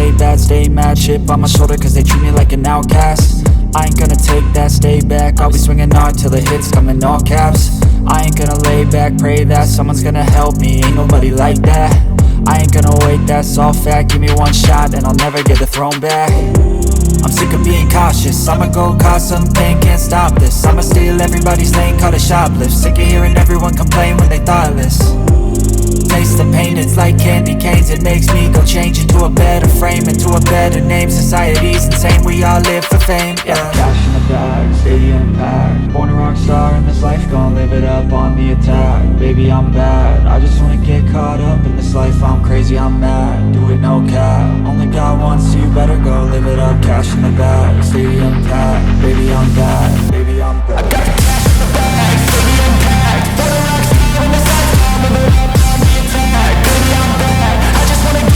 stay bad, stay mad. Chip on my shoulder cause they treat me like an outcast. I ain't gonna take that, stay back. I'll be swinging hard till the hits come in all caps. I ain't gonna lay back, pray that someone's gonna help me. Ain't nobody like that. I ain't gonna wait, that's all fact. Give me one shot and I'll never get the throne back. I'm sick of being cautious, I'ma go cause something, can't stop this. I'ma steal everybody's lane, call it shoplift. Sick of hearing everyone complain when they thoughtless. Taste the pain, it's like candy canes. It makes me go change into a better frame, into a better name. Society's insane, we all live for fame, yeah. Cash in the bag, stadium packed. Born a rock star in this life, gon' live it up on the attack. Baby, I'm bad, I just wanna get caught up in this life. I'm crazy, I'm mad, do it no cap. Only got one, so you better go live it up. Cash in the bag, stadium packed. Baby, I'm bad, baby, I'm bad.